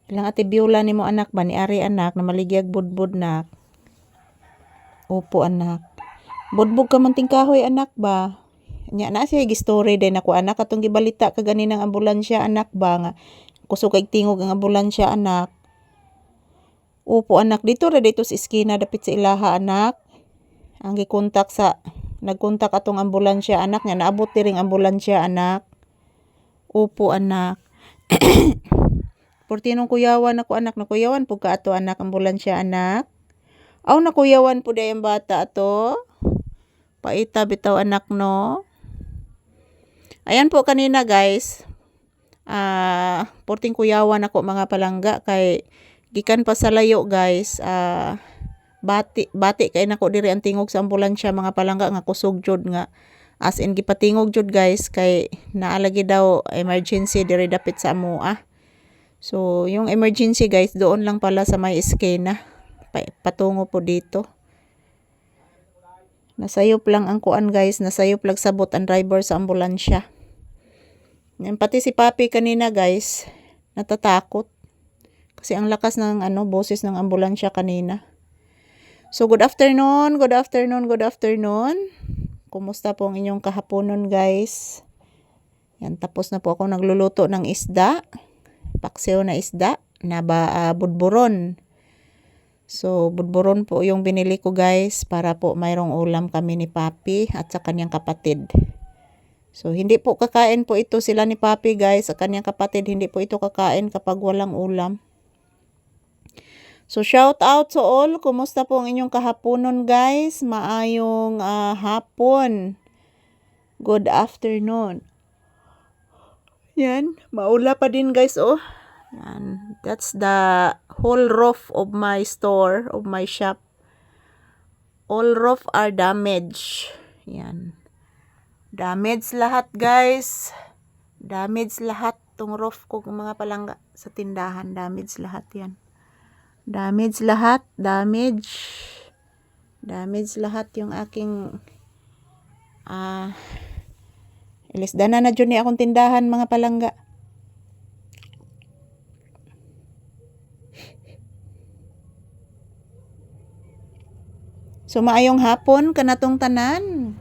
Ilang ate Biola ni mo anak ba ni Ari anak na maligyag budbud nak. Opo anak. Budbud ka man ting kahoy anak ba. Nya na siya gi-story din ako anak atong gibalita ka ganinang ambulansya anak ba nga kusog kay tingog ang ambulansya anak. Opo anak dito ra dito sa iskina dapit sa ilaha anak. Ang gikontak sa nagkontak atong ambulansya anak nga naabot diring ambulansya anak. Opo anak. Portinong kuyawan ako anak nakuyawan pud ka ato anak ambulansya anak. Aw nakuyawan pud ay ang bata ato. Paita bitaw anak no. Ayan po kanina guys. Porting kuyawan ako mga palangga kay gikan pa sa layo guys. Bati kay nako diri ang tingog sa ambulansya mga palangga nga kusog jud nga as in gipatingog jud guys kay naalagi daw emergency diri dapit sa amoa. So yung emergency guys doon lang pala sa may iskena. Patungo po dito. Nasayop lang ang kuan guys, nasayop lang sabot ang driver sa ambulansya. Yan pati si Papi kanina guys, natatakot. Kasi ang lakas ng boses ng ambulansya kanina. So good afternoon, good afternoon, good afternoon. Kumusta po ang inyong kahaponon guys? Yan tapos na po ako nagluluto ng isda. Paksiw na isda na budburon. So budburon po yung binili ko guys para po mayroong ulam kami ni Papi at sa kanyang kapatid. So hindi po kakain po ito sila ni Papi guys, sa kanyang kapatid hindi po ito kakain kapag walang ulam. So shout out to all. Kumusta po ang inyong kahaponon guys? Maayong hapon. Good afternoon. Yan, maula pa din guys oh. Yan, that's the whole roof of my store, of my shop. All roof are damaged. Yan. Damaged lahat guys. Damaged lahat tong roof ko mga palangga sa tindahan. Damaged lahat yan. Damaged lahat. Damaged. Damaged lahat yung aking ilisdana na dyan ni akong tindahan mga palangga. So maayong hapon kanatong tanan.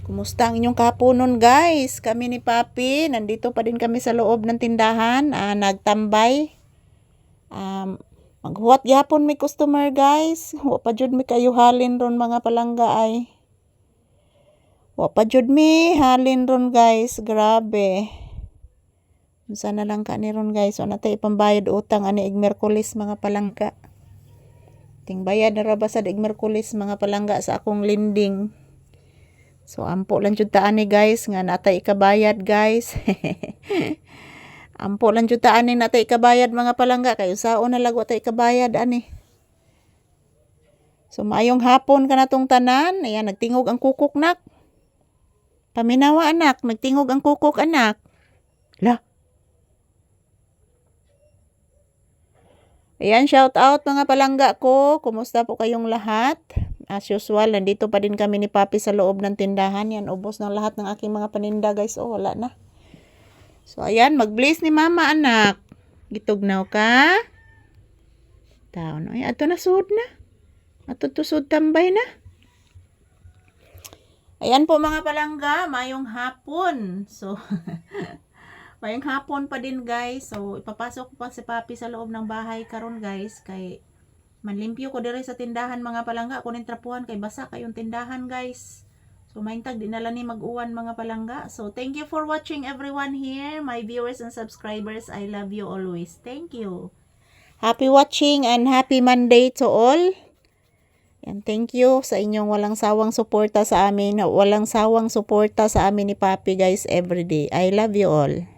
Kumusta ang inyong kahaponon guys? Kami ni Papi, nandito pa din kami sa loob ng tindahan, nagtambay. Maghuwat gyapon may customer guys. Wa pa jud mi kayo halin ron mga palangga ay. Wa pa jud mi halin ron guys, grabe. Unsa na lang ka ni ron guys, wa natay pambayad utang ani ig Miyerkules mga palangga. Ting bayad na ra ba sa ig Miyerkules mga palangga sa akong lending. So ampo lang jud ta ani guys nga natay ikabayad guys. Ampo lang jud ta ani natay ikabayad mga palangga kay usaon na lagwa tay ikabayad ani. So maayong hapon kanatong tanan. Ayan nagtingog ang kukok nak. Paminawa anak, nagtingog ang kukok anak. La. Ayan shout out mga palangga ko. Kumusta po kayong lahat? As usual, nandito pa din kami ni Papi sa loob ng tindahan. Yan, ubos ng lahat ng aking mga paninda guys. Oh, wala na. So, ayan, mag-bless ni mama anak. Gitugnaw ka. Taon. Ay, ato na sud na. Ato to sud tambay na. Ayan po mga palangga, mayong hapon. So, mayong hapon pa din guys. So, ipapasok ko pa si Papi sa loob ng bahay karon guys. Kay manlimpyo ko dire sa tindahan mga palangga. Kunin trapuhan kay basa kayong tindahan guys. So maintag di nala ni mag-uwan mga palangga. So thank you for watching everyone here. My viewers and subscribers. I love you always. Thank you. Happy watching and happy Monday to all. And thank you sa inyong walang sawang suporta sa amin. Walang sawang suporta sa amin ni Papi guys everyday. I love you all.